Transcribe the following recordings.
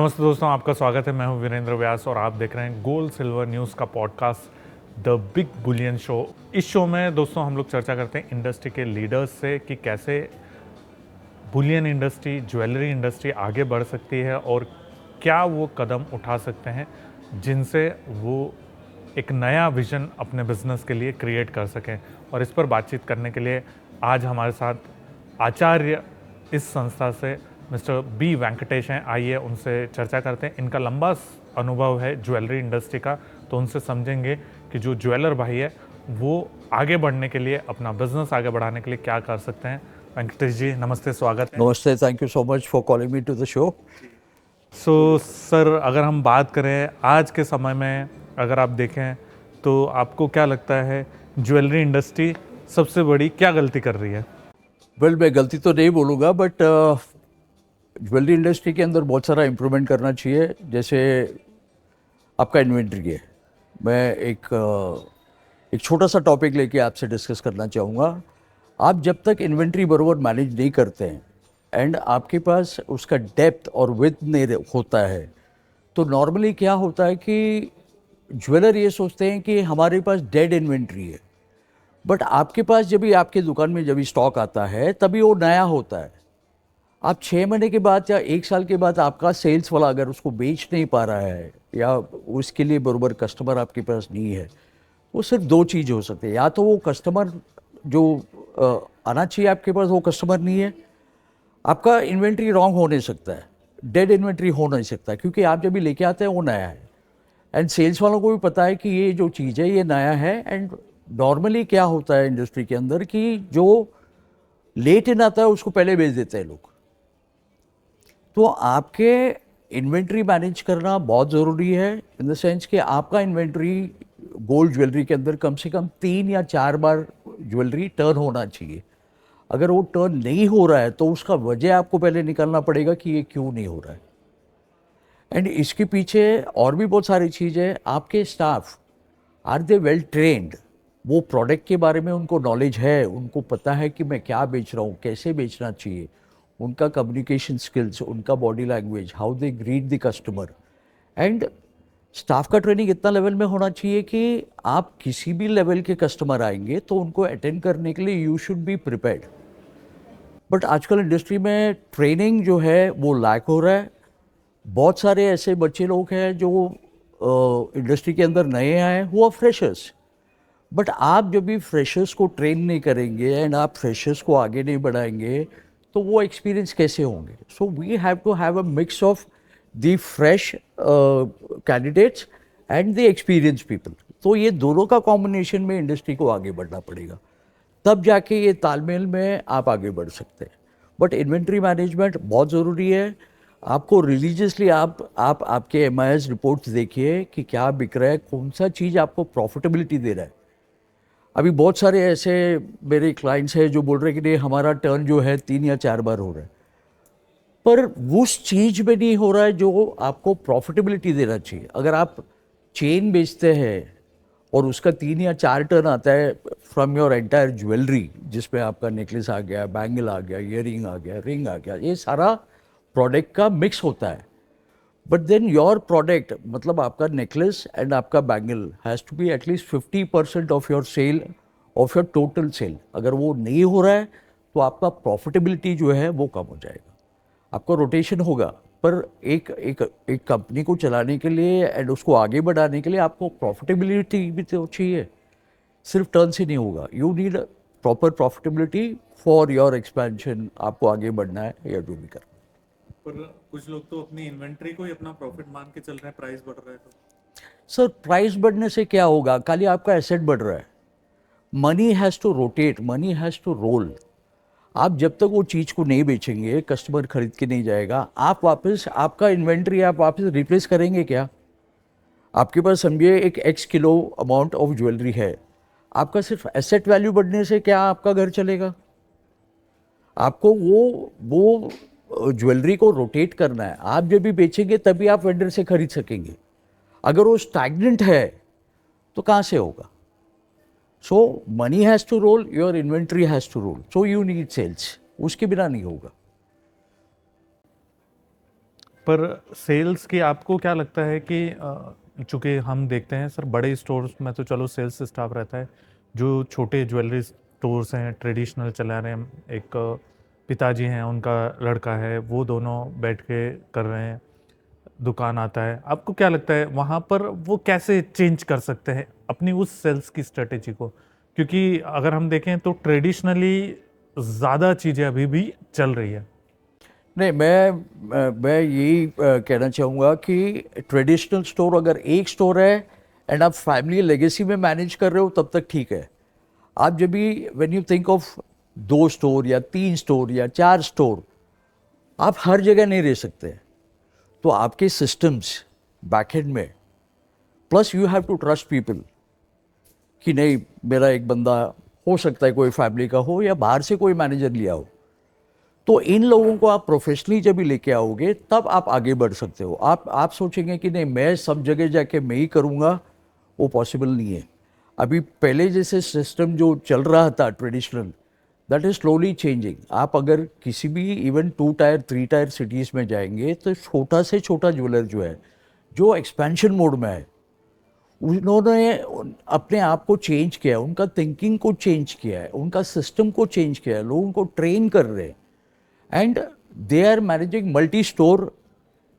नमस्ते दोस्तों, आपका स्वागत है। मैं हूं वीरेंद्र व्यास और आप देख रहे हैं गोल्ड सिल्वर न्यूज़ का podcast the big Boolean show. इस शो में दोस्तों हम लोग चर्चा करते हैं इंडस्ट्री के लीडर्स से कि कैसे बुलियन इंडस्ट्री, ज्वेलरी इंडस्ट्री आगे बढ़ सकती है और क्या वो कदम उठा सकते हैं जिनसे वो एक नया विजन अपने बिजनेस के लिए क्रिएट कर सकें। और इस पर बातचीत करने के लिए आज हमारे साथ आचार्य इस संस्था से मिस्टर बी वेंकटेश हैं। आइए उनसे चर्चा करते हैं। इनका लंबा अनुभव है ज्वेलरी इंडस्ट्री का, तो उनसे समझेंगे कि जो ज्वेलर भाई है वो आगे बढ़ने के लिए, अपना बिजनेस आगे बढ़ाने के लिए क्या कर सकते हैं। वेंकटेश जी नमस्ते, स्वागत है। नमस्ते, thank you so much for calling me to the show. So sir, अगर हम बात करें आज के समय में, अगर आप देखें तो आपको क्या लगता है ज्वेलरी इंडस्ट्री सबसे बड़ी क्या गलती कर रही है? वेल, मैं गलती तो नहीं बोलूँगा, बट ज्वेलरी इंडस्ट्री के अंदर बहुत सारा इम्प्रूवमेंट करना चाहिए। जैसे आपका इन्वेंट्री है, मैं एक छोटा सा टॉपिक लेके आपसे डिस्कस करना चाहूँगा। आप जब तक इन्वेंट्री बराबर मैनेज नहीं करते हैं एंड आपके पास उसका डेप्थ और विड्थ नहीं होता है, तो नॉर्मली क्या होता है कि ज्वेलर ये सोचते हैं कि हमारे पास डेड इन्वेंट्री है, बट आपके पास जब भी आपके दुकान में जब भी स्टॉक आता है तभी वो नया होता है। आप 6 महीने के बाद या 1 साल के बाद आपका सेल्स वाला अगर उसको बेच नहीं पा रहा है या उसके लिए बराबर कस्टमर आपके पास नहीं है, वो सिर्फ 2 चीज़ हो सकती है। या तो वो कस्टमर जो आना चाहिए आपके पास वो कस्टमर नहीं है, आपका इन्वेंट्री रॉन्ग हो नहीं सकता है, डेड इन्वेंट्री हो नहीं सकता, क्योंकि आप जब भी लेके आते हैं वो नया है एंड सेल्स वालों को भी पता है कि ये जो चीज़ है ये नया है। एंड नॉर्मली क्या होता है इंडस्ट्री के अंदर कि जो लेट इन आता है उसको पहले बेच देते हैं लोग। तो आपके इन्वेंट्री मैनेज करना बहुत ज़रूरी है, इन द सेंस कि आपका इन्वेंट्री गोल्ड ज्वेलरी के अंदर कम से कम 3 या 4 बार ज्वेलरी टर्न होना चाहिए। अगर वो टर्न नहीं हो रहा है तो उसका वजह आपको पहले निकालना पड़ेगा कि ये क्यों नहीं हो रहा है। एंड इसके पीछे और भी बहुत सारी चीज़ें। आपके staff are they well trained, वो प्रोडक्ट के बारे में उनको नॉलेज है, उनको पता है कि मैं क्या बेच रहा हूँ, कैसे बेचना चाहिए, उनका कम्युनिकेशन स्किल्स, उनका body language, how they greet the customer. And staff का ट्रेनिंग इतना लेवल में होना चाहिए कि आप किसी भी लेवल के कस्टमर आएंगे तो उनको अटेंड करने के लिए you should be prepared. But आजकल इंडस्ट्री में ट्रेनिंग जो है वो लैक हो रहा है। बहुत सारे ऐसे बच्चे लोग हैं जो इंडस्ट्री के अंदर नए आए हैं, वो फ्रेशर्स। बट आप जब भी फ्रेशर्स को ट्रेन नहीं करेंगे एंड आप फ्रेशर्स को आगे नहीं बढ़ाएंगे तो वो एक्सपीरियंस कैसे होंगे। So we have to have a mix of the fresh candidates and the experience people. तो ये दोनों का कॉम्बिनेशन में इंडस्ट्री को आगे बढ़ना पड़ेगा, तब जाके ये तालमेल में आप आगे बढ़ सकते हैं। बट इन्वेंट्री मैनेजमेंट बहुत ज़रूरी है। आपको रिलीजियसली आप आपके MIS रिपोर्ट्स देखिए कि क्या बिक रहा है, कौन सा चीज़ आपको प्रॉफिटेबिलिटी दे रहा है। अभी बहुत सारे ऐसे मेरे क्लाइंट्स हैं जो बोल रहे हैं कि नहीं हमारा टर्न जो है 3 या 4 बार हो रहा है, पर उस चीज़ में नहीं हो रहा है जो आपको प्रॉफिटेबिलिटी देना चाहिए। अगर आप चेन बेचते हैं और उसका 3 या 4 टर्न आता है फ्रॉम योर एंटायर ज्वेलरी, जिसमें आपका नेकलेस आ गया, बैंगल आ गया, ईयरिंग आ गया, रिंग आ गया, ये सारा प्रोडक्ट का मिक्स होता है। बट देन योर प्रोडक्ट, मतलब आपका नेकलेस एंड आपका bangle has to be at least 50% of your sale, of your total sale. अगर वो नहीं हो रहा है तो आपका प्रॉफिटेबिलिटी जो है वो कम हो जाएगा। आपका रोटेशन होगा, पर एक एक एक कंपनी को चलाने के लिए एंड उसको आगे बढ़ाने के लिए आपको प्रॉफिटेबिलिटी भी तो चाहिए, सिर्फ टर्न से नहीं होगा। You need proper profitability for your expansion. आपको आगे बढ़ना है या जो भी करना। पर कुछ लोग तो अपनी इन्वेंट्री को ही अपना प्रॉफिट मान के चल रहे हैं, प्राइस बढ़ रहा है तो। सर, प्राइस बढ़ने से क्या होगा, खाली आपका एसेट बढ़ रहा है। Money has to rotate, money has to roll. आप जब तक वो चीज़ को नहीं बेचेंगे, कस्टमर खरीद के नहीं जाएगा, आप वापस आपका इन्वेंट्री आप वापस रिप्लेस करेंगे क्या। आपके पास समझिए एक X kilo amount of jewellery है, आपका सिर्फ एसेट वैल्यू बढ़ने से क्या आपका घर चलेगा। आपको वो ज्वेलरी को रोटेट करना है। आप जब भी बेचेंगे तभी आप वेंडर से खरीद सकेंगे। अगर वो स्टैग्नेंट है तो कहाँ से होगा। So money has to roll, your inventory has to roll, so you need sales, उसके बिना नहीं होगा। पर सेल्स की आपको क्या लगता है कि चूँकि हम देखते हैं सर बड़े स्टोर्स में तो चलो सेल्स स्टाफ रहता है, जो छोटे ज्वेलरी स्टोर्स हैं ट्रेडिशनल चला रहे हैं, एक पिताजी हैं उनका लड़का है, वो दोनों बैठ के कर रहे हैं, दुकान आता है, आपको क्या लगता है वहाँ पर वो कैसे चेंज कर सकते हैं अपनी उस सेल्स की स्ट्रेटेजी को? क्योंकि अगर हम देखें तो ट्रेडिशनली ज़्यादा चीज़ें अभी भी चल रही है। नहीं, मैं यही कहना चाहूँगा कि ट्रेडिशनल स्टोर अगर एक स्टोर है एंड आप फैमिली लेगेसी में मैनेज कर रहे हो तब तक ठीक है। आप जब भी when you think of 2 store या 3 स्टोर या 4 स्टोर, आप हर जगह नहीं रह सकते। तो आपके सिस्टम्स बैकएंड में, plus you have to trust people कि नहीं, मेरा एक बंदा हो सकता है कोई फैमिली का हो या बाहर से कोई मैनेजर लिया हो, तो इन लोगों को आप प्रोफेशनली जब भी लेके आओगे तब आप आगे बढ़ सकते हो। आप सोचेंगे कि नहीं मैं सब जगह जाके मैं ही करूँगा, वो पॉसिबल नहीं है। अभी पहले जैसे सिस्टम जो चल रहा था traditional, that is slowly changing. आप अगर किसी भी इवन 2 टायर 3 टायर सिटीज़ में जाएंगे तो छोटा से छोटा ज्वेलर जो है, जो एक्सपेंशन मोड में है, उन्होंने अपने आप को चेंज किया है, उनका थिंकिंग को चेंज किया है, उनका सिस्टम को चेंज किया है, लोगों को ट्रेन कर रहे हैं and they are managing multi store.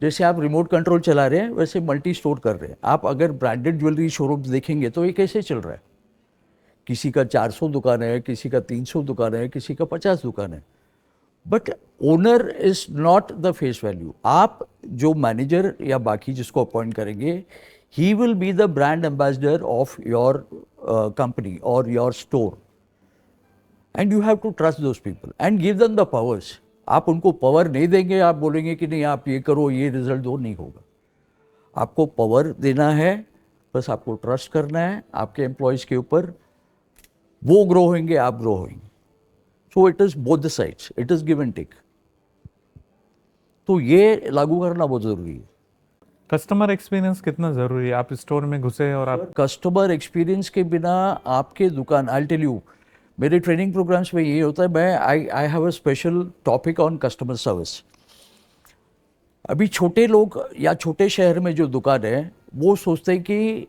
जैसे आप रिमोट कंट्रोल चला रहे हैं वैसे मल्टी स्टोर कर रहे हैं। आप अगर ब्रांडेड ज्वेलरी शोरूम्स देखेंगे तो ये कैसे चल रहा है, किसी का 400 दुकान है, किसी का 300 दुकान है, किसी का 50 दुकान है, but owner is not the face value. आप जो मैनेजर या बाकी जिसको अपॉइंट करेंगे, he will be the brand ambassador of your company और your store and you have to trust those people and give them the powers. आप उनको power नहीं देंगे, आप बोलेंगे कि नहीं आप ये करो ये रिजल्ट दो, नहीं होगा। आपको पावर देना है, बस आपको ट्रस्ट करना है आपके एम्प्लॉयज़ के ऊपर, वो ग्रो होंगे, आप ग्रो होंगे। So it is both the sides, it is give and take. तो ये लागू करना बहुत ज़रूरी है। कस्टमर एक्सपीरियंस कितना ज़रूरी है? आप स्टोर में घुसे और आप कस्टमर एक्सपीरियंस के बिना आपके दुकान, आई टेल यू, मेरे ट्रेनिंग प्रोग्राम्स में ये होता है, मैं I have a special topic on customer service. अभी छोटे लोग या छोटे शहर में जो दुकान है, वो सोचते हैं कि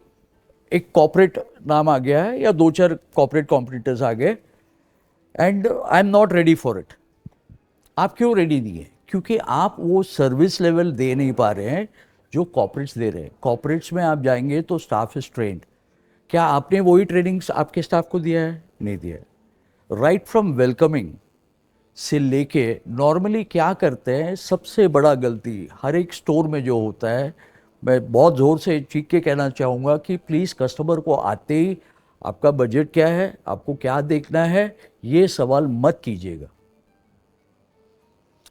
एक कॉर्पोरेट नाम आ गया है या 2-4 कॉर्पोरेट कॉम्पिटिटर्स आ गए and I am not ready for it. आप क्यों रेडी नहीं है? क्योंकि आप वो सर्विस लेवल दे नहीं पा रहे हैं जो कॉर्पोरेट्स दे रहे हैं। कॉर्पोरेट्स में आप जाएंगे तो स्टाफ इज ट्रेंड। क्या आपने वही ट्रेनिंग्स आपके स्टाफ को दिया है? नहीं दिया है। राइट फ्रॉम वेलकमिंग से लेके नॉर्मली क्या करते हैं, सबसे बड़ा गलती हर एक स्टोर में जो होता है, मैं बहुत ज़ोर से चीख के कहना चाहूँगा कि प्लीज़ कस्टमर को आते ही आपका बजट क्या है, आपको क्या देखना है, ये सवाल मत कीजिएगा।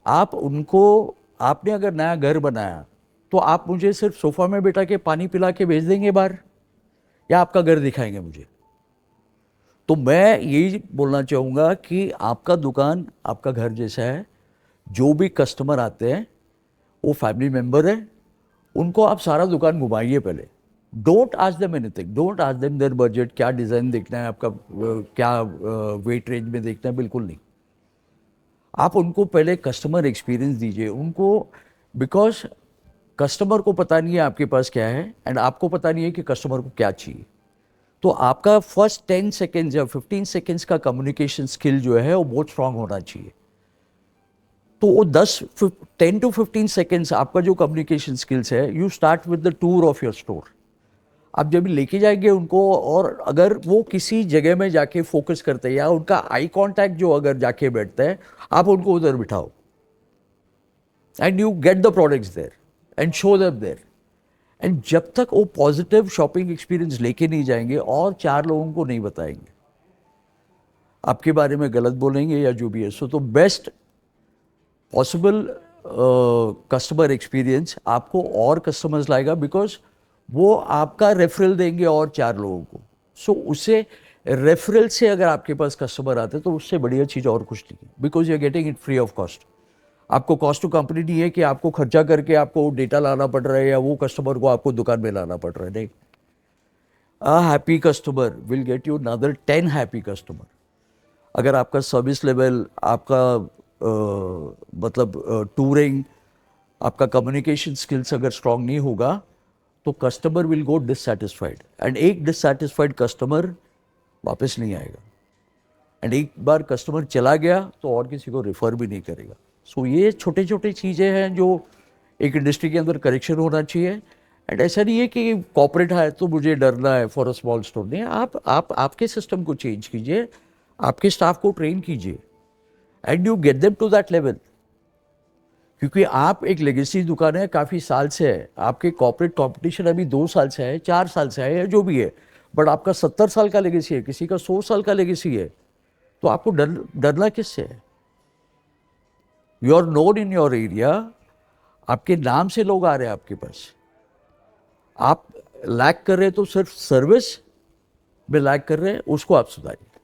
आप उनको, आपने अगर नया घर बनाया तो आप मुझे सिर्फ सोफ़ा में बिठा के पानी पिला के भेज देंगे बाहर, या आपका घर दिखाएंगे मुझे? तो मैं यही बोलना चाहूँगा कि आपका दुकान आपका घर जैसा है। जो भी कस्टमर आते हैं वो फैमिली मेम्बर है, उनको आप सारा दुकान घुमाइए पहले। Don't ask them anything, don't ask them their budget, क्या डिज़ाइन देखना है आपका, क्या वेट रेंज में देखना है, बिल्कुल नहीं। आप उनको पहले कस्टमर एक्सपीरियंस दीजिए उनको, बिकॉज कस्टमर को पता नहीं है आपके पास क्या है एंड आपको पता नहीं है कि कस्टमर को क्या चाहिए। तो आपका फर्स्ट 10 सेकेंड्स या 15 सेकेंड्स का कम्युनिकेशन स्किल जो है वो बहुत स्ट्रांग होना चाहिए। तो वो 10 to 15 सेकेंड्स आपका जो कम्युनिकेशन स्किल्स है, you start with the tour of your store. आप जब लेके जाएंगे उनको, और अगर वो किसी जगह में जाके फोकस करते हैं या उनका आई कांटेक्ट जो अगर जाके बैठता है, आप उनको उधर बिठाओ and you get the products there and show them there. And जब तक वो पॉजिटिव शॉपिंग एक्सपीरियंस लेके नहीं जाएंगे और 4 लोगों को नहीं बताएंगे, आपके बारे में गलत बोलेंगे या जो भी है, सो तो बेस्ट पॉसिबल कस्टमर एक्सपीरियंस आपको और कस्टमर्स लाएगा, बिकॉज वो आपका रेफरल देंगे और 4 लोगों को। सो उससे रेफरल से अगर आपके पास कस्टमर आते हैं तो उससे बढ़िया चीज़ और कुछ नहीं है, because you are getting it free of cost. आपको कॉस्ट टू कंपनी नहीं है कि आपको खर्चा करके आपको डेटा लाना पड़ रहा है या वो कस्टमर को आपको दुकान में लाना पड़ रहा है, नहीं। A happy customer will get you another 10 happy customer. अगर आपका सर्विस लेवल, आपका मतलब टूरिंग, आपका कम्युनिकेशन स्किल्स अगर स्ट्रांग नहीं होगा तो customer will go dissatisfied, and एक डिससेटिस्फाइड कस्टमर वापस नहीं आएगा, एंड एक बार कस्टमर चला गया तो और किसी को रेफर भी नहीं करेगा। सो ये छोटे छोटे चीज़ें हैं जो एक इंडस्ट्री के अंदर करेक्शन होना चाहिए। एंड ऐसा नहीं है कि कॉर्पोरेट है तो मुझे डरना है फॉर अ स्मॉल स्टोर, नहीं, आप आपके सिस्टम को चेंज कीजिए, आपके स्टाफ को ट्रेन कीजिए, and you get them to that level. क्योंकि आप एक लेगेसी दुकान है, काफ़ी साल से है, आपके कॉर्पोरेट कंपटीशन अभी 2 साल से है, 4 साल से है, या जो भी है, बट आपका 70 साल का लेगेसी है, किसी का 100 साल का लेगेसी है, तो आपको डरना किससे है? You are known in your area, आपके नाम से लोग आ रहे हैं आपके पास। आप लैक कर रहे हैं तो सिर्फ सर्विस में लैक कर रहे हैं, उसको आप सुधारिए।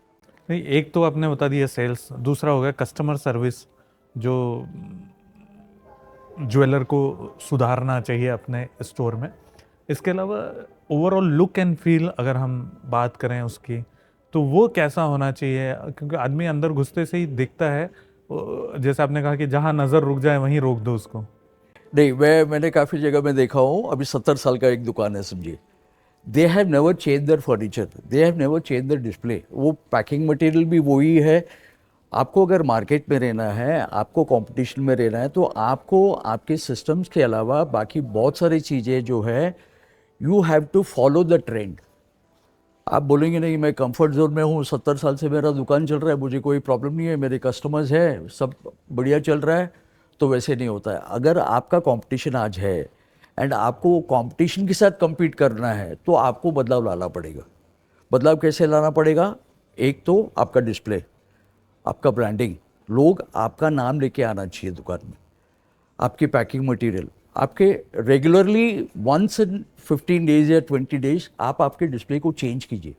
नहीं, एक तो आपने बता दिया सेल्स, दूसरा हो गया कस्टमर सर्विस, जो ज्वेलर को सुधारना चाहिए अपने स्टोर में। इसके अलावा ओवरऑल लुक एंड फील अगर हम बात करें उसकी, तो वो कैसा होना चाहिए? क्योंकि आदमी अंदर घुसते से ही दिखता है, जैसे आपने कहा कि जहाँ नज़र रुक जाए वहीं रोक दो उसको। नहीं, मैंने काफ़ी जगह में देखा हूँ, अभी 70 साल का एक दुकान है समझिए, they have never change their furniture, they have never change their display, वो पैकिंग मटेरियल भी वही है। आपको अगर मार्केट में रहना है, आपको कंपटीशन में रहना है, तो आपको आपके सिस्टम्स के अलावा बाकी बहुत सारी चीज़ें जो है, you have to follow the trend. आप बोलेंगे नहीं मैं कंफर्ट जोन में हूँ, 70 साल से मेरा दुकान चल रहा है, मुझे कोई प्रॉब्लम नहीं है, मेरे कस्टमर्स हैं, सब बढ़िया चल रहा है, तो वैसे नहीं होता है। अगर आपका कंपटीशन आज है एंड आपको कंपटीशन के साथ compete करना है, तो आपको बदलाव लाना पड़ेगा। बदलाव कैसे लाना पड़ेगा? एक तो आपका डिस्प्ले, आपका ब्रांडिंग, लोग आपका नाम लेके आना चाहिए दुकान में, आपकी पैकिंग मटेरियल, आपके रेगुलरली वंस इन 15 डेज या 20 डेज आप आपके डिस्प्ले को चेंज कीजिए।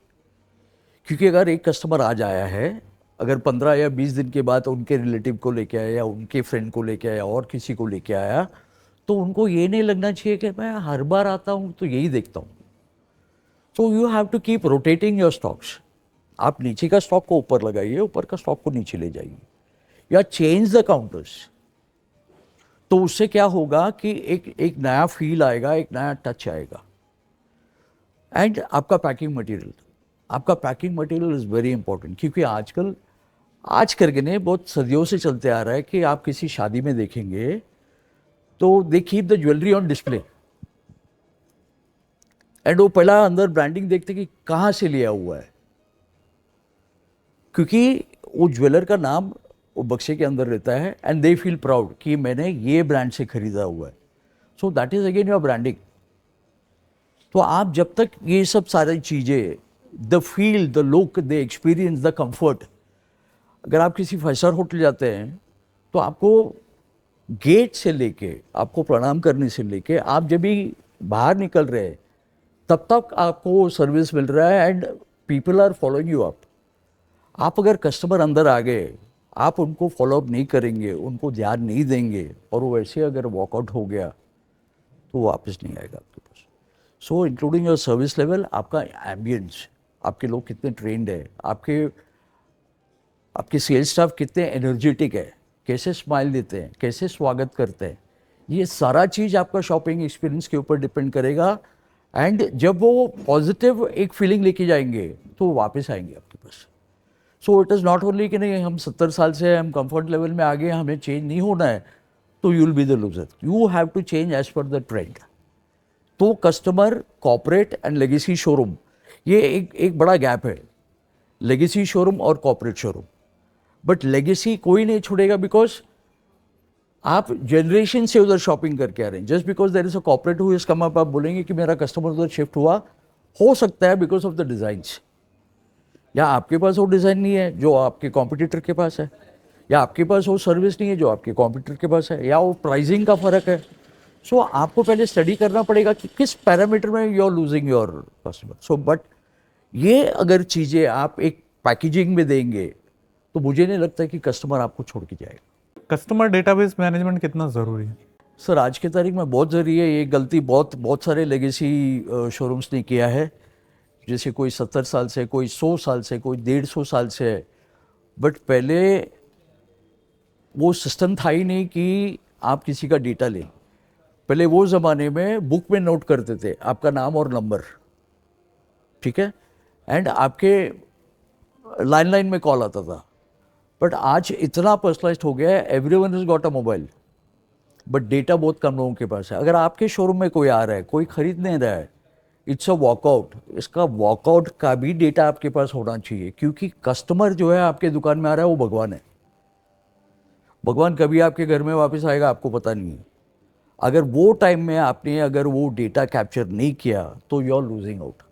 क्योंकि अगर एक कस्टमर आज आया है, अगर 15 या 20 दिन के बाद उनके रिलेटिव को लेके आया या उनके फ्रेंड को लेके आया और किसी को लेके आया, तो उनको ये नहीं लगना चाहिए कि मैं हर बार आता हूँ तो यही देखता हूँ। So you have to keep rotating your stocks. आप नीचे का स्टॉक को ऊपर लगाइए, ऊपर का स्टॉक को नीचे ले जाइए, या चेंज द काउंटर्स। तो उससे क्या होगा कि एक नया फील आएगा, एक नया टच आएगा। एंड आपका पैकिंग मटेरियल, आपका packing material is very important. क्योंकि आजकल आज करके नहीं, बहुत सदियों से चलते आ रहा है कि आप किसी शादी में देखेंगे तो they keep the jewellery on display, and वो पहला अंदर ब्रांडिंग देखते कि कहाँ से लिया हुआ है, क्योंकि वो ज्वेलर का नाम वो बक्से के अंदर रहता है, एंड दे फील प्राउड कि मैंने ये ब्रांड से खरीदा हुआ है। सो that is again your branding. तो आप जब तक ये सब सारी चीज़ें, the feel, the look, the experience, the comfort, अगर आप किसी 5 स्टार होटल जाते हैं तो आपको गेट से लेके, आपको प्रणाम करने से लेके, आप जब भी बाहर निकल रहे हैं तब तक आपको सर्विस मिल रहा है, and people are following you up. आप अगर कस्टमर अंदर आ गए, आप उनको फॉलोअप नहीं करेंगे, उनको ध्यान नहीं देंगे, और वो वैसे अगर वॉकआउट हो गया तो वो वापस नहीं आएगा आपके पास। So including your service level, आपका एम्बियंस, आपके लोग कितने ट्रेंड है, आपके सेल्स स्टाफ कितने एनर्जेटिक है, कैसे स्माइल देते हैं, कैसे स्वागत करते हैं, ये सारा चीज़ आपका शॉपिंग एक्सपीरियंस के ऊपर डिपेंड करेगा। एंड जब वो पॉजिटिव एक फीलिंग लेके जाएंगे तो वो वापस आएंगे आपके पास। So it is not only कि नहीं हम 70 साल से हम कंफर्ट लेवल में आ गए, हमें चेंज नहीं होना है, तो you will be the loser. You have to change as per the trend. तो customer, corporate and legacy showroom, ये एक बड़ा गैप है, लेगेसी शोरूम और कॉर्पोरेट शोरूम। बट लेगेसी कोई नहीं छोड़ेगा, बिकॉज आप जनरेशन से उधर शॉपिंग करके आ रहे हैं। Just because there is a corporate who is come up, आप बोलेंगे कि मेरा कस्टमर उधर शिफ्ट हुआ, हो सकता है बिकॉज ऑफ द डिज़ाइंस, या आपके पास वो डिज़ाइन नहीं है जो आपके कॉम्पिटिटर के पास है, या आपके पास वो सर्विस नहीं है जो आपके कॉम्पिटिटर के पास है, या वो प्राइसिंग का फ़र्क है। सो आपको पहले स्टडी करना पड़ेगा कि किस पैरामीटर में you are losing your customer. So but ये अगर चीज़ें आप एक पैकेजिंग में देंगे तो मुझे नहीं लगता कि कस्टमर आपको छोड़ के जाएगा। कस्टमर डेटाबेस मैनेजमेंट कितना ज़रूरी है? सर आज की तारीख में बहुत ज़रूरी है। ये गलती बहुत सारे लेगेसी शोरूम्स ने किया है। जैसे कोई 70 साल से, कोई 100 साल से, कोई 150 साल से है, बट पहले वो सिस्टम था ही नहीं कि आप किसी का डेटा लें। पहले वो ज़माने में बुक में नोट करते थे आपका नाम और नंबर, ठीक है, एंड आपके लाइन में कॉल आता था। बट आज इतना पर्सनलाइज्ड हो गया है, everyone has got a mobile, but data बहुत कम लोगों के पास है। अगर आपके शोरूम में कोई आ रहा है, कोई खरीद नहीं रहा है, इट्स अ वॉकआउट। इसका वॉकआउट का भी डेटा आपके पास होना चाहिए, क्योंकि कस्टमर जो है आपके दुकान में आ रहा है वो भगवान है। भगवान कभी आपके घर में वापस आएगा आपको पता नहीं है। अगर वो टाइम में आपने अगर वो डेटा कैप्चर नहीं किया तो यू आर लूजिंग आउट।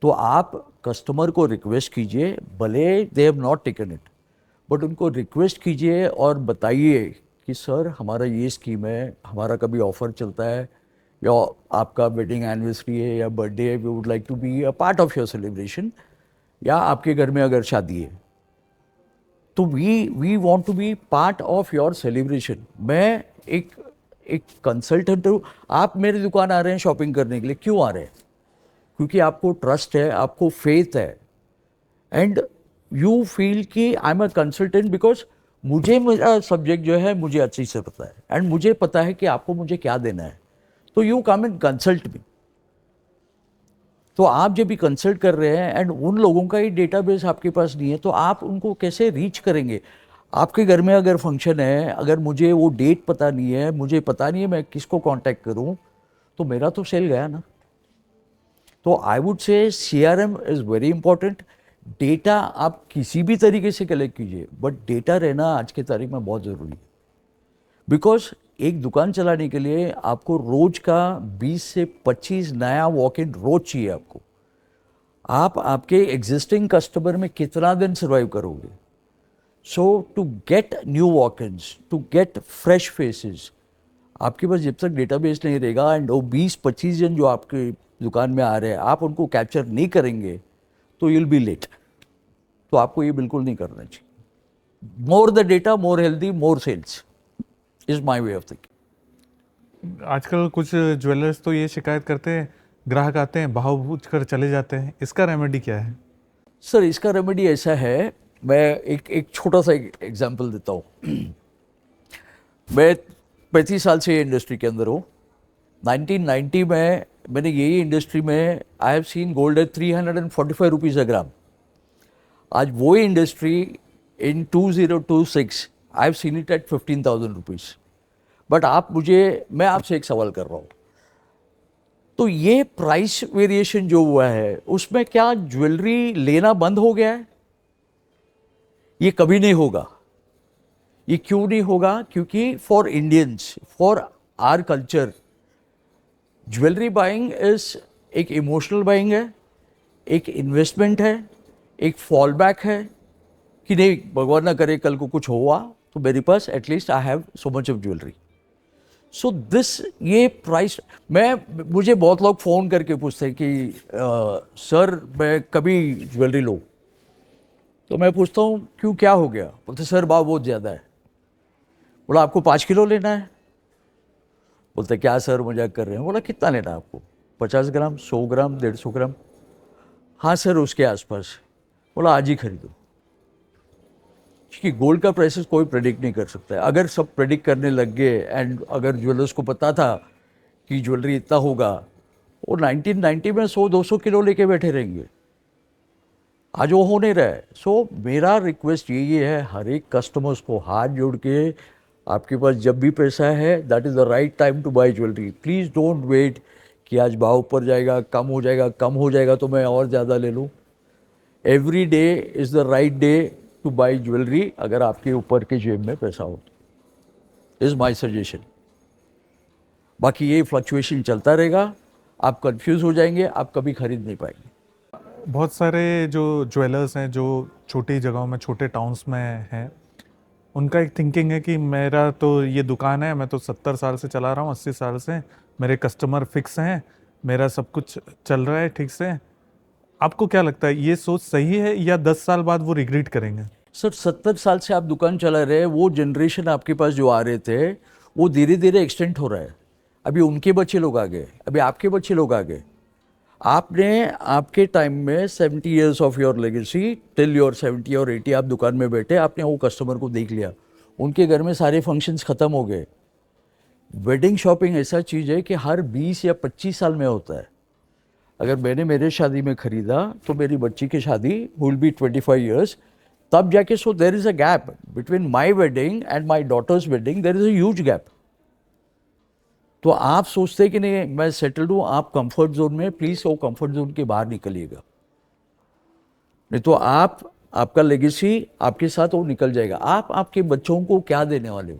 तो आप कस्टमर को रिक्वेस्ट कीजिए, भले they have not taken it, but उनको रिक्वेस्ट कीजिए और बताइए कि सर हमारा ये स्कीम है, हमारा कभी ऑफर चलता है, या आपका वेडिंग एनिवर्सरी है या बर्थडे है, we would like to be a part of your celebration, या आपके घर में अगर शादी है तो we want to be part of your celebration. मैं एक कंसल्टेंट हूँ, आप मेरी दुकान आ रहे हैं शॉपिंग करने के लिए, क्यों आ रहे हैं? क्योंकि आपको ट्रस्ट है, आपको फेथ है, एंड यू फील कि I am a consultant because मुझे मेरा सब्जेक्ट जो है मुझे अच्छी से पता है, एंड मुझे पता है कि आपको मुझे क्या देना है, तो यू कम एंड कंसल्ट मी। तो आप जब भी कंसल्ट कर रहे हैं एंड उन लोगों का ही डेटाबेस आपके पास नहीं है, तो आप उनको कैसे रीच करेंगे? आपके घर में अगर फंक्शन है, अगर मुझे वो डेट पता नहीं है, मुझे पता नहीं है मैं किसको कांटेक्ट करूं, तो मेरा तो सेल गया ना। तो I would say CRM is very important. Data आप किसी भी तरीके से कलेक्ट कीजिए, बट डेटा रहना आज के तारीख में बहुत ज़रूरी है, बिकॉज एक दुकान चलाने के लिए आपको रोज का 20 से 25 नया वॉक इन रोज चाहिए आपको। आप आपके एग्जिस्टिंग कस्टमर में कितना दिन सर्वाइव करोगे? So to get new walk ins, to get fresh faces, आपके पास जब तक डेटाबेस नहीं रहेगा एंड वो 20-25 जन जो आपके दुकान में आ रहे हैं आप उनको कैप्चर नहीं करेंगे तो यूल बी लेट। तो आपको ये बिल्कुल नहीं करना चाहिए। More the data more healthy more sales is my way of thinking. आजकल कुछ ज्वेलर्स तो ये शिकायत करते हैं, ग्राहक आते हैं भाव पूछ कर चले जाते हैं, इसका रेमेडी क्या है? सर इसका रेमेडी ऐसा है, मैं एक छोटा सा एग्जांपल देता हूँ। मैं 35 साल से ये इंडस्ट्री के अंदर हूँ। 1990 में मैंने यही इंडस्ट्री में I have seen gold at 345 rupees a gram. आज वो industry in 2026 I have seen it at 15,000 rupees. But मैं आपसे एक सवाल कर रहा हूँ, तो ये प्राइस वेरिएशन जो हुआ है उसमें क्या ज्वेलरी लेना बंद हो गया है? ये कभी नहीं होगा। ये क्यों नहीं होगा? क्योंकि for Indians, for our culture, jewellery buying is एक इमोशनल बाइंग है, एक इन्वेस्टमेंट है, एक फॉल बैक है कि नहीं भगवान ना करे कल को कुछ हुआ तो मेरे पास at least I have so much of jewellery. So this ये प्राइस, मुझे बहुत लोग फ़ोन करके पूछते हैं कि सर मैं कभी ज्वेलरी लूँ, तो मैं पूछता हूँ क्यों, क्या हो गया? बोलते सर भाव बहुत ज़्यादा है। बोला आपको 5 किलो लेना है? बोलते क्या सर मजाक कर रहे हैं? बोला कितना लेना है आपको? 50 ग्राम, 100 ग्राम, 150 ग्राम? हाँ सर उसके आसपास। बोला आज ही खरीदो, क्योंकि गोल्ड का प्राइसेस कोई प्रेडिक्ट नहीं कर सकता है। अगर सब प्रेडिक्ट करने लग गए एंड अगर ज्वेलर्स को पता था कि ज्वेलरी इतना होगा, वो 1990 में 100-200 किलो लेके बैठे रहेंगे। आज वो हो नहीं रहा है। सो मेरा रिक्वेस्ट यही है हर एक कस्टमर्स को हाथ जोड़ के, आपके पास जब भी पैसा है that is the right time to buy jewellery. Please don't wait कि आज भाव ऊपर जाएगा, कम हो जाएगा तो मैं और ज़्यादा ले लूँ। Every day is the right day to buy jewellery, अगर आपके ऊपर के जेब में पैसा हो। Is my suggestion. बाकी ये फ्लक्चुएशन चलता रहेगा, आप कंफ्यूज हो जाएंगे, आप कभी खरीद नहीं पाएंगे। बहुत सारे जो ज्वेलर्स हैं जो छोटी जगहों में, छोटे टाउन्स में हैं, उनका एक थिंकिंग है कि मेरा तो ये दुकान है, मैं तो 70 साल से चला रहा हूँ, 80 साल से, मेरे कस्टमर फिक्स हैं, मेरा सब कुछ चल रहा है ठीक से। आपको क्या लगता है ये सोच सही है या 10 साल बाद वो रिग्रेट करेंगे? सर 70 साल से आप दुकान चला रहे हैं, वो जनरेशन आपके पास जो आ रहे थे वो धीरे धीरे एक्सटेंड हो रहा है। अभी उनके बच्चे लोग आ गए, अभी आपके बच्चे लोग आ गए। आपने आपके टाइम में 70 years of your legacy, till your 70 और 80 आप दुकान में बैठे, आपने वो कस्टमर को देख लिया, उनके घर में सारे फंक्शंस ख़त्म हो गए। वेडिंग शॉपिंग ऐसा चीज़ है कि हर 20 या 25 साल में होता है। अगर मैंने मेरे शादी में खरीदा तो मेरी बच्ची की शादी विल बी 25 ईयर्स, तब जाके, so there is a gap between my wedding and my daughter's wedding, there is a huge gap. तो आप सोचते कि नहीं मैं सेटल्ड हूँ, आप कंफर्ट जोन में, प्लीज़ वो कंफर्ट जोन के बाहर निकलिएगा, नहीं तो आपका लेगेसी आपके साथ वो निकल जाएगा। आप आपके बच्चों को क्या देने वाले हो?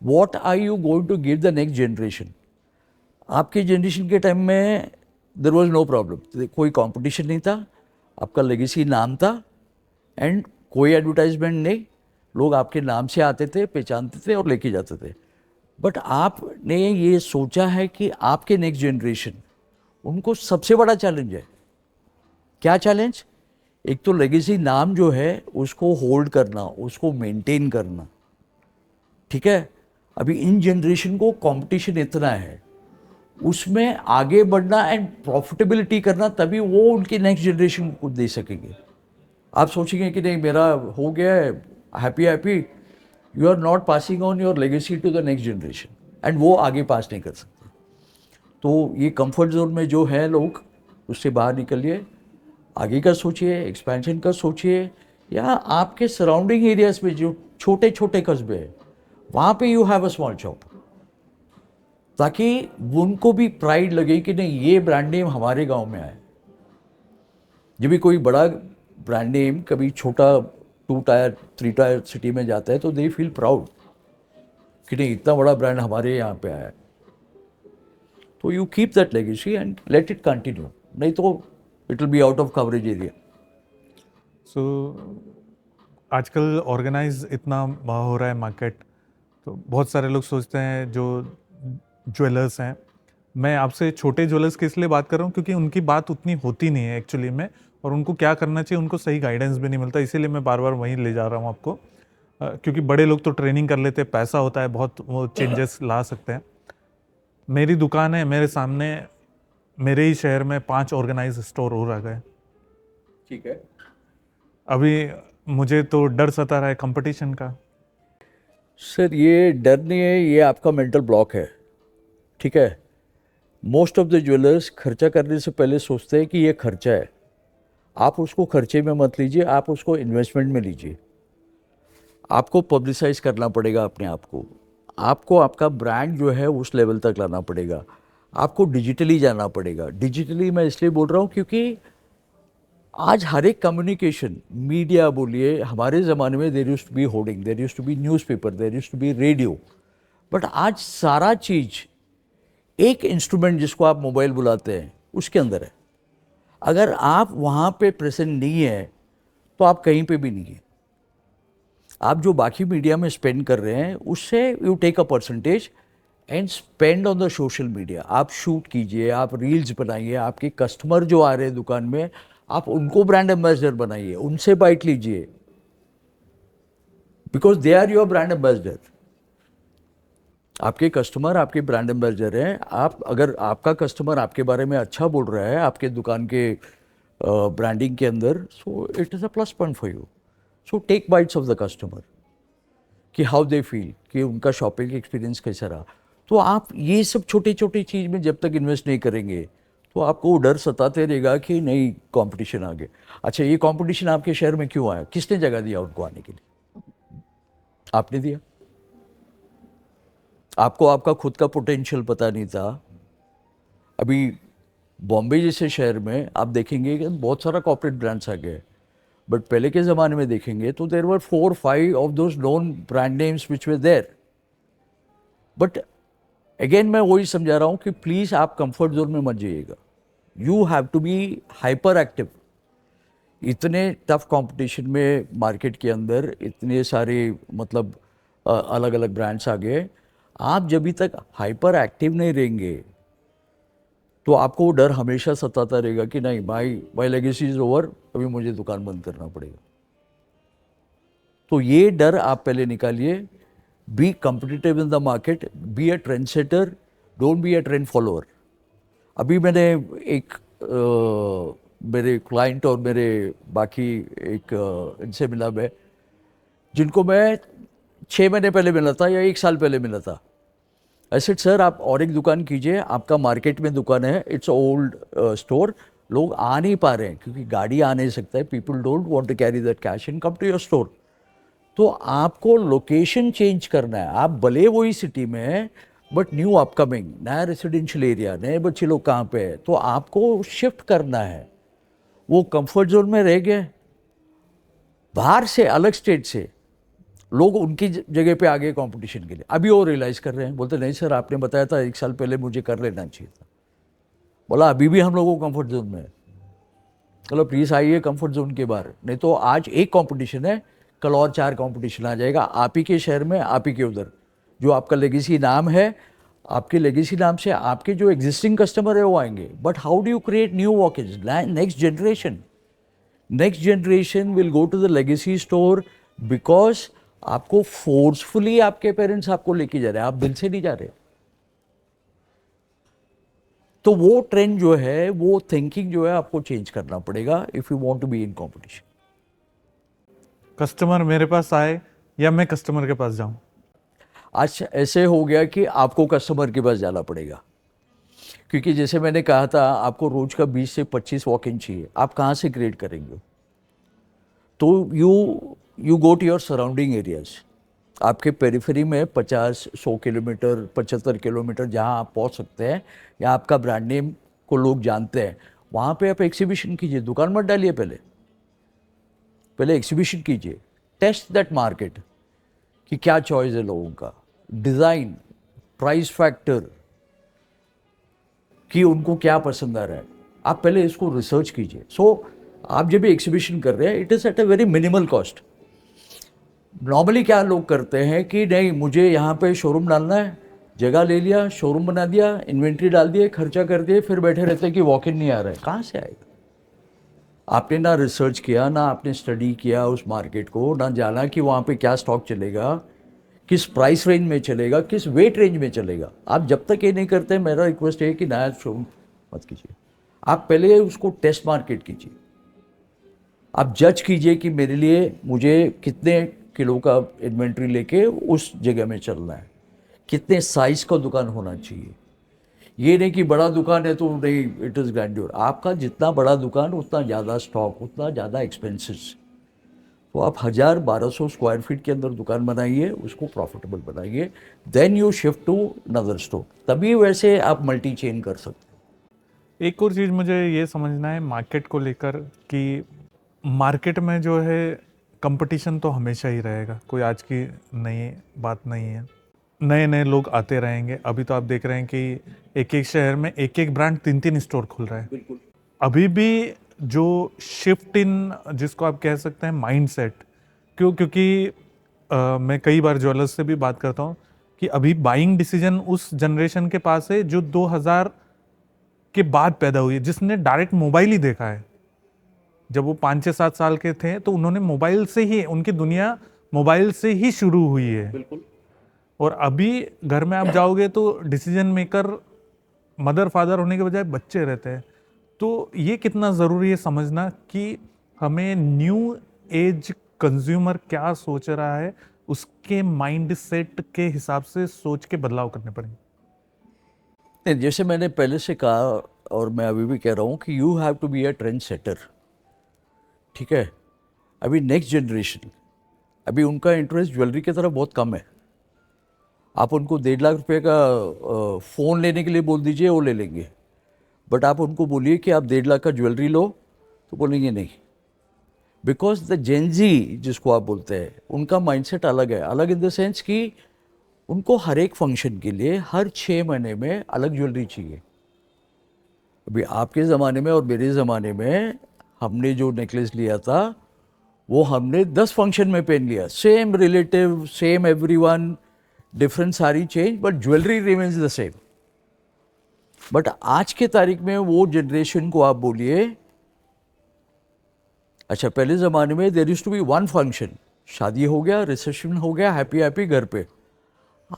What are you going to give the next generation? आपके जनरेशन के टाइम में देर वॉज नो प्रॉब्लम, कोई कंपटीशन नहीं था, आपका लेगेसी नाम था, एंड कोई एडवर्टाइजमेंट नहीं, लोग आपके नाम से आते थे, पहचानते थे और लेके जाते थे। बट आपने ये सोचा है कि आपके नेक्स्ट जनरेशन, उनको सबसे बड़ा चैलेंज है। क्या चैलेंज? एक तो लेगेसी नाम जो है उसको होल्ड करना, उसको मेंटेन करना, ठीक है। अभी इन जनरेशन को कंपटीशन इतना है, उसमें आगे बढ़ना एंड प्रॉफिटेबिलिटी करना, तभी वो उनकी नेक्स्ट जनरेशन को दे सकेंगे। आप सोचेंगे कि नहीं मेरा हो गया है, happy happy, you are not passing on your legacy to the next generation, and वो आगे पास नहीं कर सकते। तो ये कंफर्ट जोन में जो है लोग, उससे बाहर निकलिए, आगे का सोचिए, एक्सपेंशन का सोचिए, या आपके सराउंडिंग एरियाज में जो छोटे छोटे कस्बे हैं वहाँ पे you have a small shop, ताकि उनको भी प्राइड लगे कि नहीं ये ब्रांड नेम हमारे गांव में आए। जब भी कोई बड़ा ब्रांड नेम कभी छोटा 2 टायर 3 टायर सिटी में जाता है तो दे फील प्राउड कि नहीं इतना बड़ा ब्रांड हमारे यहाँ पे आया है। तो you keep that legacy and let it continue, नहीं तो it will be out of coverage area. So आजकल ऑर्गेनाइज इतना हो रहा है मार्केट, तो बहुत सारे लोग सोचते हैं जो ज्वेलर्स हैं, मैं आपसे छोटे ज्वेलर्स की इसलिए बात कर रहा हूँ क्योंकि उनकी बात उतनी होती नहीं है एक्चुअली में, और उनको क्या करना चाहिए उनको सही गाइडेंस भी नहीं मिलता, इसीलिए मैं बार बार वहीं ले जा रहा हूँ आपको। क्योंकि बड़े लोग तो ट्रेनिंग कर लेते हैं, पैसा होता है बहुत, वो चेंजेस ला सकते हैं। मेरी दुकान है, मेरे सामने मेरे ही शहर में 5 ऑर्गेनाइज स्टोर हो रह गए। ठीक है। अभी मुझे तो डर सता रहा है कंपटीशन का। सर ये डर नहीं है, ये आपका मेंटल ब्लॉक है, ठीक है। मोस्ट ऑफ द ज्वेलर्स खर्चा करने से पहले सोचते हैं कि ये खर्चा है। आप उसको खर्चे में मत लीजिए, आप उसको इन्वेस्टमेंट में लीजिए। आपको पब्लिसाइज करना पड़ेगा अपने आप को, आपको आपका ब्रांड जो है उस लेवल तक लाना पड़ेगा, आपको डिजिटली जाना पड़ेगा। डिजिटली मैं इसलिए बोल रहा हूँ क्योंकि आज हर एक कम्युनिकेशन, मीडिया बोलिए, हमारे ज़माने में there used to be hoarding, there used to be newspaper, there used to be radio, but आज सारा चीज़ एक इंस्ट्रूमेंट जिसको आप मोबाइल बुलाते हैं उसके अंदर है। अगर आप वहाँ पे प्रेजेंट नहीं है तो आप कहीं पे भी नहीं है। आप जो बाकी मीडिया में स्पेंड कर रहे हैं उससे you take a percentage and spend on the social media. आप शूट कीजिए, आप रील्स बनाइए, आपके कस्टमर जो आ रहे हैं दुकान में आप उनको ब्रांड एम्बेसडर बनाइए, उनसे बाइट लीजिए, because they are your brand ambassador. आपके कस्टमर आपके ब्रांड एम्बेसडर हैं। आप अगर आपका कस्टमर आपके बारे में अच्छा बोल रहा है आपके दुकान के ब्रांडिंग के अंदर, so it is a plus point for you. So take bites of the customer कि हाउ दे फील, कि उनका शॉपिंग एक्सपीरियंस कैसा रहा। तो आप ये सब छोटी छोटी चीज़ में जब तक इन्वेस्ट नहीं करेंगे तो आपको डर सताते रहेगा कि नहीं कंपटीशन आ गया। अच्छा, ये कंपटीशन आपके शहर में क्यों आया? किसने जगह दिया उनको आने के लिए? आपने दिया। आपको आपका खुद का पोटेंशियल पता नहीं था। अभी बॉम्बे जैसे शहर में आप देखेंगे कि बहुत सारा कॉर्पोरेट ब्रांड्स आ गए, बट पहले के ज़माने में देखेंगे तो there were 4-5 of those known brand names which were there. But again मैं वही समझा रहा हूँ कि प्लीज़ आप कंफर्ट जोन में मत जाइएगा। You have to be hyper active. इतने टफ कंपटीशन में मार्केट के अंदर इतने सारे मतलब अलग अलग ब्रांड्स आ गए, आप जब तक हाइपर एक्टिव नहीं रहेंगे तो आपको वो डर हमेशा सताता रहेगा कि नहीं माई लेगेसी इज ओवर, अभी मुझे दुकान बंद करना पड़ेगा। तो ये डर आप पहले निकालिए। Be competitive in the market, be a trend setter, don't be a trend follower. अभी मैंने एक मेरे क्लाइंट और मेरे बाकी एक इनसे मिला मैं, जिनको मैं 6 महीने पहले मिला था या 1 साल पहले मिला था। आई सेड सर आप और एक दुकान कीजिए, आपका मार्केट में दुकान है, इट्स ओल्ड स्टोर, लोग आ नहीं पा रहे हैं क्योंकि गाड़ी आ नहीं सकता है, people don't want to carry that cash and come to your store. तो आपको लोकेशन चेंज करना है, आप भले वही सिटी में हैं बट न्यू अपकमिंग, नया रेसिडेंशियल एरिया, नए बच्चे लोग कहाँ पे है, तो आपको शिफ्ट करना है। वो कंफर्ट जोन में रह गए, बाहर से अलग स्टेट से लोग उनकी जगह पे आ गए कंपटीशन के लिए। अभी वो रियलाइज कर रहे हैं, बोलते नहीं सर आपने बताया था 1 साल पहले, मुझे कर लेना चाहिए था। बोला अभी भी हम लोगों को कंफर्ट जोन में है, चलो प्लीज़ आइए कंफर्ट जोन के बाहर, नहीं तो आज एक कंपटीशन है, कल और 4 कंपटीशन आ जाएगा आप ही के शहर में, आप ही के उधर। जो आपका लेगेसी नाम है, आपके लेगेसी नाम से आपके जो एग्जिस्टिंग कस्टमर है वो आएंगे, but how do you create new walkage, next generation will go to the legacy store because आपको फोर्सफुली आपके पेरेंट्स आपको लेके जा रहे हैं, आप दिल से नहीं जा रहे। तो वो ट्रेंड जो है, वो थिंकिंग जो है आपको चेंज करना पड़ेगा if you want to be in competition. Customer मेरे पास आए या मैं कस्टमर के पास जाऊं? आज ऐसे हो गया कि आपको कस्टमर के पास जाना पड़ेगा, क्योंकि जैसे मैंने कहा था आपको रोज का 20 से 25 वॉक इन चाहिए, आप कहाँ से क्रिएट करेंगे? तो you go to your surrounding areas, आपके पेरिफेरी में 50-100 किलोमीटर 75 किलोमीटर जहाँ आप पहुँच सकते हैं या आपका ब्रांड नेम को लोग जानते हैं, वहाँ पे आप एक्सिबिशन कीजिए, दुकान मत डालिए, पहले एक्सिबिशन कीजिए, टेस्ट दैट मार्केट कि क्या चॉइस है लोगों का, डिज़ाइन, प्राइस फैक्टर, कि उनको क्या पसंद आ रहा है, आप पहले इसको रिसर्च कीजिए। आप जब भी एक्सिबिशन कर रहे हैं it is at a very minimal cost. Normally क्या लोग करते हैं कि नहीं मुझे यहाँ पे शोरूम डालना है, जगह ले लिया, शोरूम बना दिया, इन्वेंट्री डाल दिए, खर्चा कर दिए, फिर बैठे रहते हैं कि वॉक इन नहीं आ रहा है। कहाँ से आएगा? आपने ना रिसर्च किया, ना आपने स्टडी किया उस मार्केट को, ना जाना कि वहाँ पे क्या स्टॉक चलेगा, किस प्राइस रेंज में चलेगा, किस वेट रेंज में चलेगा। आप जब तक ये नहीं करते, मेरा रिक्वेस्ट है कि नया शोरूम मत कीजिए, आप पहले उसको टेस्ट मार्केट कीजिए, आप जज कीजिए कि मेरे लिए मुझे कितने किलो का इन्वेंट्री लेके उस जगह में चलना है, कितने साइज का दुकान होना चाहिए। ये नहीं कि बड़ा दुकान है तो नहीं, इट इज़ ग्रैंड्योर। आपका जितना बड़ा दुकान उतना ज़्यादा स्टॉक, उतना ज़्यादा एक्सपेंसेस। तो आप 1000-1200 स्क्वायर फीट के अंदर दुकान बनाइए, उसको प्रॉफिटेबल बनाइए, then you shift to another store, तभी वैसे आप मल्टी चेन कर सकते हैं। एक और चीज़ मुझे ये समझना है मार्केट को लेकर कि मार्केट में जो है कंपटीशन तो हमेशा ही रहेगा, कोई आज की नई बात नहीं है, नए नए लोग आते रहेंगे। अभी तो आप देख रहे हैं कि एक एक शहर में एक एक ब्रांड 3-3 स्टोर खुल रहा है। बिल्कुल। अभी भी जो शिफ्ट इन, जिसको आप कह सकते हैं माइंडसेट, क्योंकि मैं कई बार ज्वेलर्स से भी बात करता हूँ कि अभी बाइंग डिसीजन उस जनरेशन के पास है जो 2000 के बाद पैदा हुई है, जिसने डायरेक्ट मोबाइल ही देखा है। जब वो 5-6-7 साल के थे तो उन्होंने मोबाइल से ही, उनकी दुनिया मोबाइल से ही शुरू हुई है। बिल्कुल। और अभी घर में आप जाओगे तो डिसीजन मेकर मदर फादर होने के बजाय बच्चे रहते हैं। तो ये कितना ज़रूरी है समझना कि हमें न्यू एज कंज्यूमर क्या सोच रहा है, उसके माइंड सेट के हिसाब से सोच के बदलाव करने पड़ेंगे। जैसे मैंने पहले से कहा और मैं अभी भी कह रहा हूँ कि you have to be a trend setter, ठीक है। अभी नेक्स्ट जनरेशन, अभी उनका इंटरेस्ट ज्वेलरी की तरफ बहुत कम है। आप उनको 1.5 लाख रुपए का फ़ोन लेने के लिए बोल दीजिए, वो ले लेंगे, बट आप उनको बोलिए कि आप 1.5 लाख का ज्वेलरी लो तो बोलेंगे नहीं, बिकॉज द जेनजी जिसको आप बोलते हैं उनका माइंडसेट अलग है। अलग इन द सेंस कि उनको हर एक फंक्शन के लिए हर 6 महीने में अलग ज्वेलरी चाहिए। अभी आपके ज़माने में और मेरे ज़माने में हमने जो नेकलेस लिया था वो हमने 10 फंक्शन में पहन लिया, same relative, same everyone, different sari change, but jewellery remains the same. But आज के तारीख में वो जनरेशन को आप बोलिए, अच्छा पहले ज़माने में there used to be 1 function, शादी हो गया, रिसेप्शन हो गया, हैप्पी हैप्पी घर पे।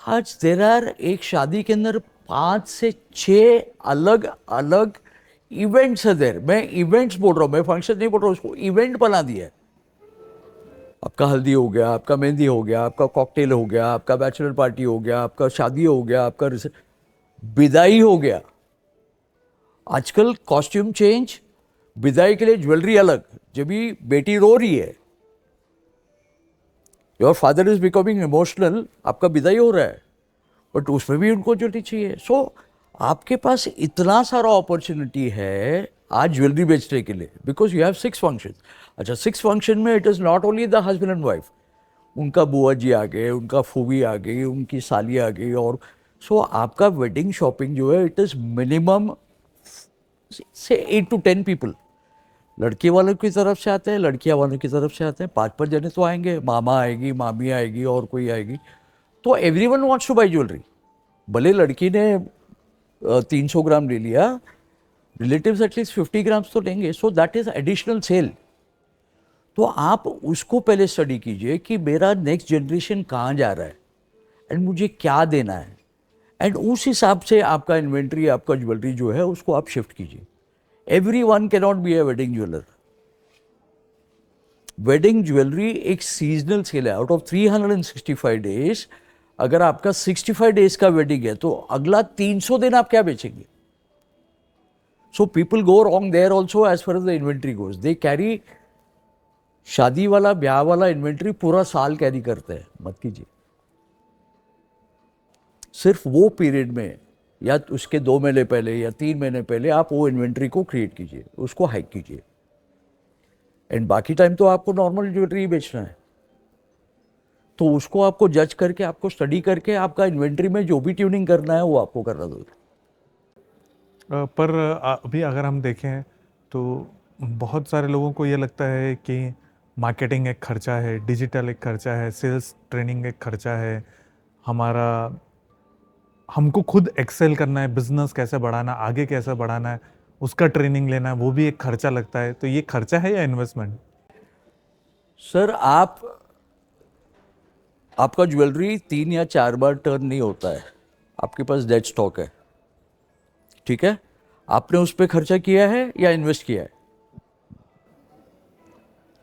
आज देर आर, एक शादी के अंदर 5 से 6 अलग अलग इवेंट्स है देर। मैं इवेंट्स बोल रहा हूँ, मैं फंक्शन नहीं बोल रहा हूँ, उसको इवेंट बना दिया है। आपका हल्दी हो गया, आपका मेहंदी हो गया, आपका कॉकटेल हो गया, आपका बैचलर पार्टी हो गया, आपका शादी हो गया, आपका विदाई हो गया। आजकल कॉस्ट्यूम चेंज, विदाई के लिए ज्वेलरी अलग। जब भी बेटी रो रही है, your father is becoming emotional, आपका विदाई हो रहा है, बट उसमें भी उनको ज्वेलरी चाहिए। सो आपके पास इतना सारा अपॉर्चुनिटी है आज ज्वेलरी बेचने के लिए, बिकॉज यू हैव 6 फंक्शन। अच्छा, 6 फंक्शन में it is not only the husband and wife, उनका बुआ जी आ गए, उनका फूफी आ गई, उनकी साली आ गई, और सो आपका वेडिंग शॉपिंग जो है इट इज़ मिनिमम से 8 to 10 पीपल। लड़के वालों की तरफ से आते हैं, लड़कियां वालों की तरफ से आते हैं, 5 जने तो आएंगे, मामा आएगी, मामी आएगी, और कोई आएगी। तो everyone wants to buy jewellery. भले लड़की ने 300 ग्राम ले लिया, रिलेटिव्स एटलीस्ट 50 ग्राम्स तो लेंगे, so that is additional sale. तो आप उसको पहले स्टडी कीजिए कि मेरा नेक्स्ट जनरेशन कहाँ जा रहा है एंड मुझे क्या देना है, एंड उस हिसाब से आपका इन्वेंट्री, आपका ज्वेलरी जो है उसको आप शिफ्ट कीजिए। Everyone can not be A wedding jeweller. Wedding jewellery एक सीजनल सेल है। आउट ऑफ 365 डेज, अगर आपका 65 डेज का वेडिंग है तो अगला 300 दिन आप क्या बेचेंगे? So people go wrong there also as far as the inventory goes. They carry शादी वाला, ब्याह वाला इन्वेंट्री पूरा साल कैरी करते हैं। मत कीजिए। सिर्फ वो पीरियड में या उसके 2 महीने पहले या 3 महीने पहले आप वो इन्वेंट्री को क्रिएट कीजिए, उसको हाइक कीजिए, एंड बाकी टाइम तो आपको नॉर्मल ज्वेलरी ही बेचना है। तो उसको आपको जज करके, आपको स्टडी करके, आपका इन्वेंट्री में जो भी ट्यूनिंग करना है वो आपको करना दो। पर अभी अगर हम देखें तो बहुत सारे लोगों को ये लगता है कि मार्केटिंग एक खर्चा है, डिजिटल एक खर्चा है, सेल्स ट्रेनिंग एक खर्चा है, हमारा हमको खुद एक्सेल करना है, बिजनेस कैसे बढ़ाना, आगे कैसे बढ़ाना है, उसका ट्रेनिंग लेना है, वो भी एक खर्चा लगता है। तो ये खर्चा है या इन्वेस्टमेंट? सर, आपका ज्वेलरी 3 या 4 बार टर्न नहीं होता है। आपके पास डेड स्टॉक है, ठीक है? आपने उस पर खर्चा किया है या इन्वेस्ट किया है?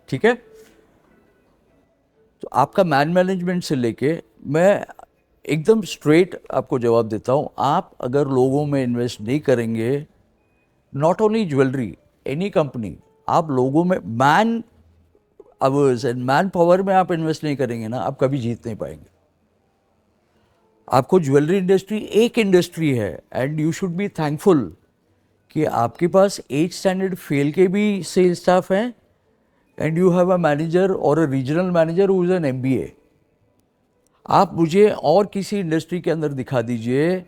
ठीक है? तो आपका मैनेजमेंट से लेके मैं एकदम स्ट्रेट आपको जवाब देता हूँ। आप अगर लोगों में इन्वेस्ट नहीं करेंगे, not only jewellery, any company, आप लोगों में man hours and man power में आप इन्वेस्ट नहीं करेंगे ना, आप कभी जीत नहीं पाएंगे। आपको ज्वेलरी इंडस्ट्री एक इंडस्ट्री है, and you should be thankful कि आपके पास 8 स्टैंडर्ड फेल के भी सेल्स स्टाफ हैं, and you have a manager और a regional manager who is an MBA। आप मुझे और किसी इंडस्ट्री के अंदर दिखा दीजिए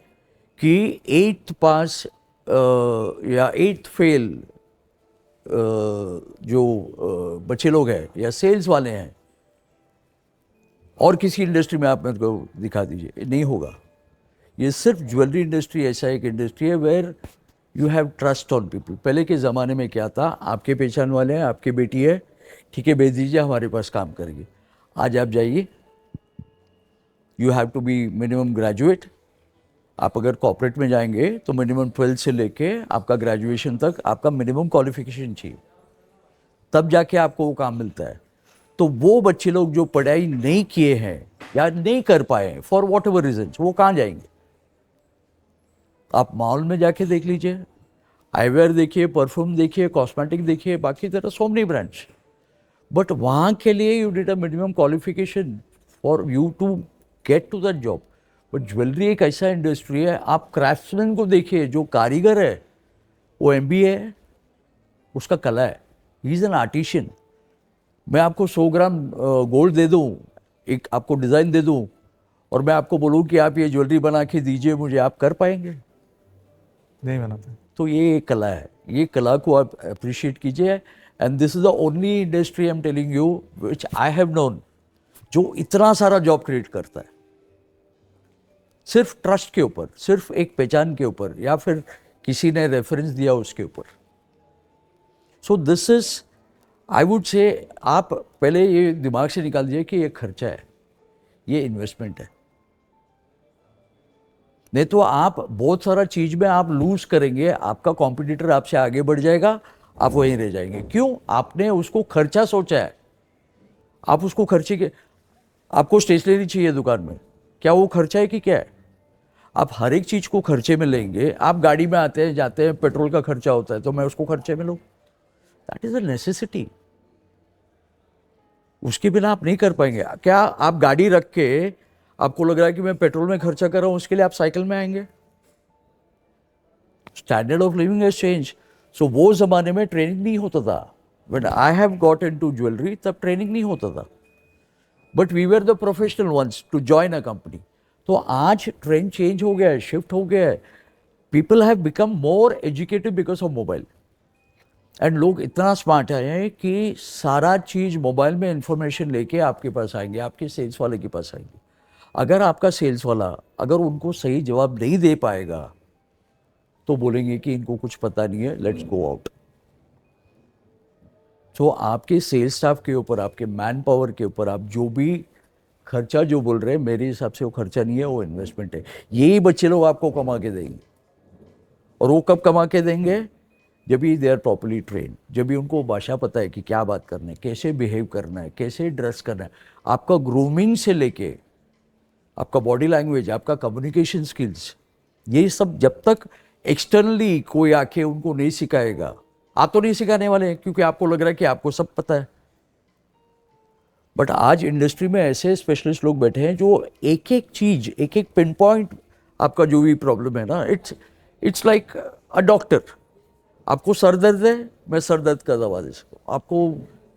कि 8th पास या 8th फेल जो बच्चे लोग हैं या सेल्स वाले हैं, और किसी इंडस्ट्री में आप मेरे को दिखा दीजिए, नहीं होगा। ये सिर्फ ज्वेलरी इंडस्ट्री ऐसा एक इंडस्ट्री है where you have trust on people. पहले के ज़माने में क्या था, आपके पहचान वाले हैं, आपकी बेटी है, ठीक है, भेज दीजिए, हमारे पास काम करेगी। आज आप जाइए, you have to be minimum graduate. आप अगर कॉर्पोरेट में जाएंगे तो मिनिमम 12th से लेके आपका ग्रेजुएशन तक आपका मिनिमम क्वालिफिकेशन चाहिए, तब जाके आपको वो काम मिलता है। तो वो बच्चे लोग जो पढ़ाई नहीं किए हैं या नहीं कर पाए फॉर वॉट एवर रीजन, वो कहाँ जाएंगे? आप मॉल में जाके देख लीजिए, आईवेयर देखिए, परफ्यूम देखिए, कॉस्मेटिक देखिए, बाकी तरह सो मेनी ब्रांड्स, बट वहाँ के लिए you did a minimum qualification for you to get to that job. But jewellery एक ऐसा इंडस्ट्री है, आप क्राफ्ट्समैन को देखिए, जो कारीगर है वो MBA है, उसका कला है, ही इज़ एन आर्टिशियन। मैं आपको 100 ग्राम गोल्ड दे दूँ, एक आपको डिज़ाइन दे दूँ, और मैं आपको बोलूँ कि आप ये ज्वेलरी बना के दीजिए मुझे, आप कर पाएंगे? नहीं बनाते। तो ये एक कला है, ये कला को आप अप्रिशिएट कीजिए। And this is the only industry I am telling you which I have known जो इतना सारा जॉब क्रिएट करता है, सिर्फ ट्रस्ट के ऊपर, सिर्फ एक पहचान के ऊपर, या फिर किसी ने रेफरेंस दिया उसके ऊपर। So this is, I would say, आप पहले ये दिमाग से निकाल दीजिए कि ये खर्चा है, ये इन्वेस्टमेंट है। नहीं तो आप बहुत सारा चीज में आप लूज करेंगे, आपका कॉम्पिटिटर आपसे आगे बढ़ जाएगा, आप वहीं रह जाएंगे। क्यों? आपने उसको खर्चा सोचा है, आप उसको खर्चे के, आपको स्टेशनरी चाहिए दुकान में, क्या वो खर्चा है कि क्या है? आप हर एक चीज़ को खर्चे में लेंगे। आप गाड़ी में आते हैं जाते हैं, पेट्रोल का खर्चा होता है, तो मैं उसको खर्चे में लूँ? That is a necessity. उसके बिना आप नहीं कर पाएंगे। क्या आप गाड़ी रख के आपको लग रहा है कि मैं पेट्रोल में खर्चा कर रहा हूँ, उसके लिए आप साइकिल में आएंगे? Standard of living has change. So वो ज़माने में ट्रेनिंग नहीं होता था। When I have got into jewellery, तब ट्रेनिंग नहीं होता था, but we were the professional ones to join a company. तो आज ट्रेंड चेंज हो गया है, शिफ्ट हो गया है। People have become more educated because of mobile. And लोग इतना स्मार्ट हैं कि सारा चीज़ मोबाइल में इंफॉर्मेशन लेके आपके पास आएंगे, आपके सेल्स वाले के पास आएंगे। अगर आपका सेल्स वाला अगर उनको सही जवाब नहीं दे पाएगा तो बोलेंगे कि इनको कुछ पता नहीं है, लेट्स गो आउट। तो आपके सेल्स स्टाफ के ऊपर, आपके मैन पावर के ऊपर आप जो भी खर्चा जो बोल रहे हैं, मेरे हिसाब से वो खर्चा नहीं है, वो इन्वेस्टमेंट है। यही बच्चे लोग आपको कमा के देंगे। और वो कब कमा के देंगे? जब भी दे आर प्रॉपरली ट्रेन, जब भी उनको भाषा पता है कि क्या बात करना है, कैसे बिहेव करना है, कैसे ड्रेस करना है। आपका ग्रूमिंग से लेके आपका बॉडी लैंग्वेज, आपका कम्युनिकेशन स्किल्स, ये सब जब तक एक्सटर्नली कोई आके उनको नहीं सिखाएगा, आप तो नहीं सिखाने वाले हैं क्योंकि आपको लग रहा है कि आपको सब पता है। बट आज इंडस्ट्री में ऐसे स्पेशलिस्ट लोग बैठे हैं जो एक एक चीज़, एक एक पिन पॉइंट, आपका जो भी प्रॉब्लम है ना, इट्स लाइक अ डॉक्टर। आपको सर दर्द है, मैं सर दर्द का दवा दे सकता हूँ। आपको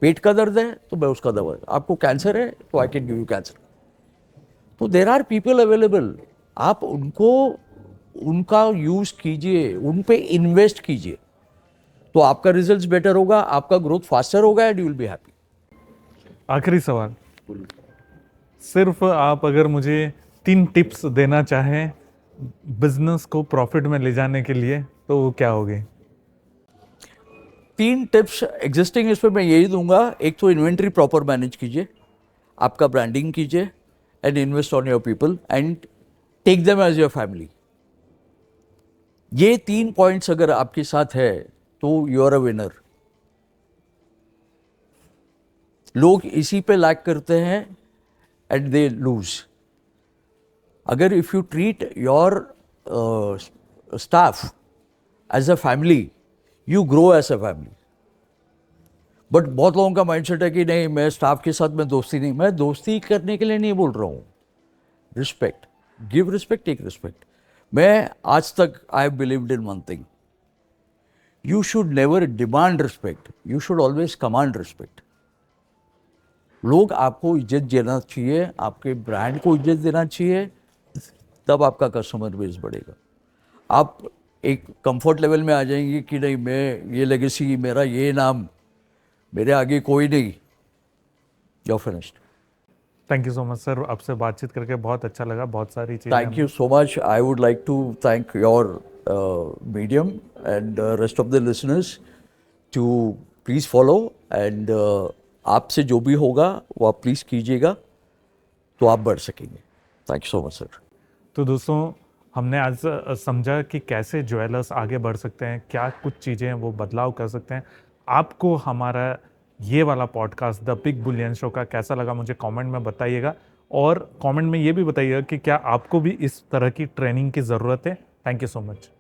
पेट का दर्द है तो मैं उसका दवा, आपको कैंसर है तो I can give you cancer. तो देर आर पीपल अवेलेबल। आप उनको, उनका यूज़ कीजिए, उन पे इन्वेस्ट कीजिए, तो आपका रिजल्ट्स बेटर होगा, आपका ग्रोथ फास्टर होगा and you will be happy. आखिरी सवाल, सिर्फ आप अगर मुझे 3 टिप्स देना चाहें बिजनेस को प्रॉफिट में ले जाने के लिए, तो वो क्या होगी? 3 टिप्स एग्जिस्टिंग इसमें मैं यही दूंगा। एक तो इन्वेंट्री प्रॉपर मैनेज कीजिए, आपका ब्रांडिंग कीजिए, and invest on your people and take them as your family. ये 3 पॉइंट्स अगर आपके साथ है तो यू आर अ विनर। लोग इसी पे लैक करते हैं एंड दे लूज। अगर if you treat your staff as a family, you grow as a family. But बहुत लोगों का माइंडसेट है कि नहीं, मैं स्टाफ के साथ मैं दोस्ती नहीं, मैं दोस्ती करने के लिए नहीं बोल रहा हूँ। Respect, give respect, take respect. मैं आज तक I have believed in one thing, you should never demand respect, you should always command respect. लोग आपको इज्जत देना चाहिए, आपके ब्रांड को इज्जत देना चाहिए, तब आपका कस्टमर बेस बढ़ेगा। आप एक कंफर्ट लेवल में आ जाएंगे कि नहीं, मैं ये लेगेसी, मेरा ये नाम, मेरे आगे कोई नहीं, you finished. Thank you so much sir, आपसे बातचीत करके बहुत अच्छा लगा, बहुत सारी चीज़ें। Thank you so much. I would like to thank your medium and rest of the listeners to please follow and आपसे जो भी होगा वो आप प्लीज़ कीजिएगा, तो आप बढ़ सकेंगे। Thank you so much sir. तो दोस्तों, हमने आज समझा कि कैसे ज्वेलर्स आगे बढ़ सकते हैं, क्या कुछ चीज़ें हैं वो बदलाव कर सकते हैं। आपको हमारा ये वाला podcast the big Boolean show का कैसा लगा मुझे कमेंट में बताइएगा, और कमेंट में ये भी बताइएगा कि क्या आपको भी इस तरह की ट्रेनिंग की ज़रूरत है। Thank you so much.